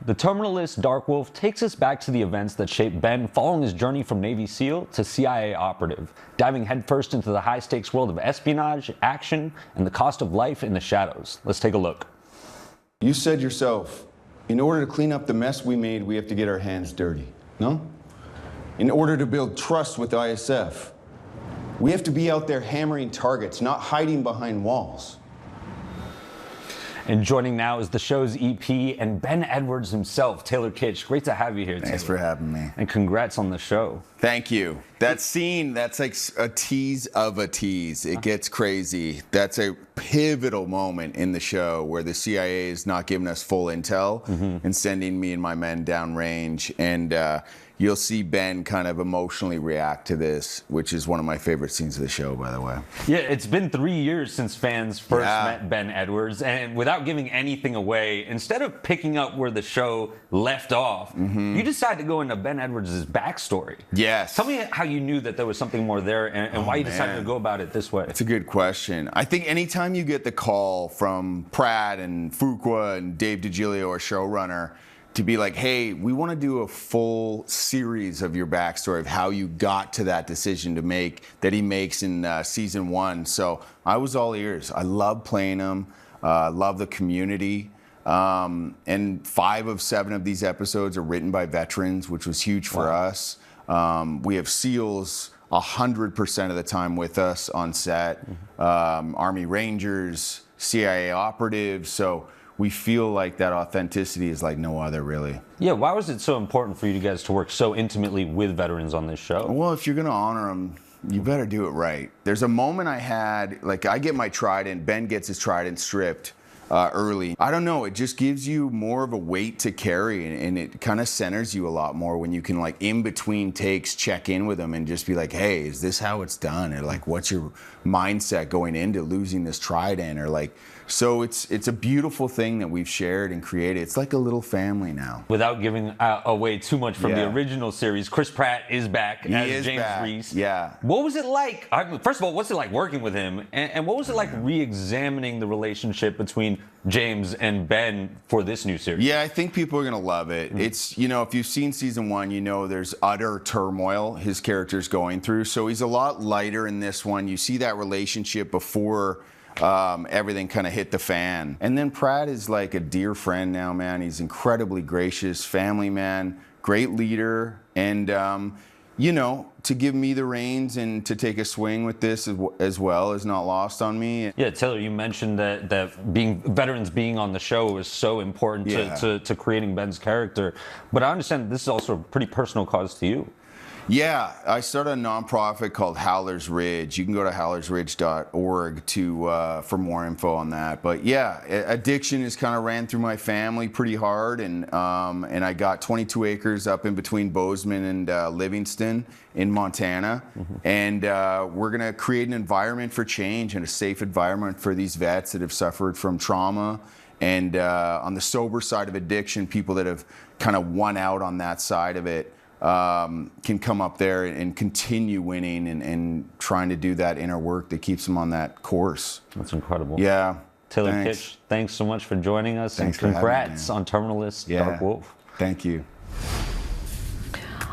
The Terminal List Dark Wolf takes us back to the events that shaped Ben following his journey from Navy SEAL to CIA operative, diving headfirst into the high-stakes world of espionage, action, and the cost of life in the shadows. Let's take a look. You said yourself, in order to clean up the mess we made, we have to get our hands dirty, no? In order to build trust with ISF, we have to be out there hammering targets, not hiding behind walls. And joining now is the show's EP and Ben Edwards himself, Taylor Kitsch. Great to have you here, Taylor. Thanks for having me. And congrats on the show. Thank you. That scene, that's like a tease of a tease. It gets crazy. That's a pivotal moment in the show where the CIA is not giving us full intel and sending me and my men downrange. And you'll see Ben kind of emotionally react to this, which is one of my favorite scenes of the show, by the way. Yeah, it's been 3 years since fans first met Ben Edwards, and without giving anything away, instead of picking up where the show left off, you decided to go into Ben Edwards' backstory. Yes. Tell me how you knew that there was something more there, and why you decided to go about it this way. That's a good question. I think anytime you get the call from Pratt and Fuqua and Dave DiGilio, our showrunner, to be like, hey, we want to do a full series of your backstory of how you got to that decision to make that he makes in season 1. So I was all ears. I love playing him. Love the community. And 5 of 7 of these episodes are written by veterans, which was huge for us. We have SEALs 100% of the time with us on set. Army Rangers, CIA operatives. So we feel like that authenticity is like no other, really. Yeah, why was it so important for you guys to work so intimately with veterans on this show? Well, if you're going to honor them, you better do it right. There's a moment I had, like I get my trident, Ben gets his trident stripped early. I don't know, it just gives you more of a weight to carry, and it kind of centers you a lot more when you can, like, in between takes, check in with them and just be like, hey, is this how it's done? Or like, what's your mindset going into losing this trident? Or like, so it's a beautiful thing that we've shared and created. It's like a little family now. Without giving away too much from the original series, Chris Pratt is back as James Reese. Yeah. What was it like? First of all, what's it like working with him? And what was it like re-examining the relationship between James and Ben for this new series? Yeah, I think people are going to love it. It's, you know, if you've seen season 1, you know there's utter turmoil his character's going through. So he's a lot lighter in this one. You see that relationship before everything kind of hit the fan. And then Pratt is like a dear friend now, man. He's incredibly gracious, family man, great leader. And, you know, to give me the reins and to take a swing with this as well is not lost on me. Yeah, Taylor, you mentioned that veterans being on the show is so important to creating Ben's character. But I understand this is also a pretty personal cause to you. Yeah, I started a nonprofit called Howler's Ridge. You can go to howlersridge.org for more info on that. But yeah, addiction has kind of ran through my family pretty hard, and I got 22 acres up in between Bozeman and Livingston in Montana, and we're gonna create an environment for change and a safe environment for these vets that have suffered from trauma. And on the sober side of addiction, people that have kind of won out on that side of it can come up there and continue winning and trying to do that inner work that keeps them on that course. That's incredible. Yeah. Taylor Kitsch, thanks so much for joining us. Thanks and congrats on Terminal List Dark Wolf. Thank you.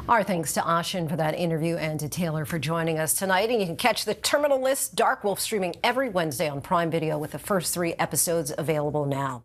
Our thanks to Ashan for that interview and to Taylor for joining us tonight. And you can catch the Terminal List Dark Wolf streaming every Wednesday on Prime Video with the first 3 episodes available now.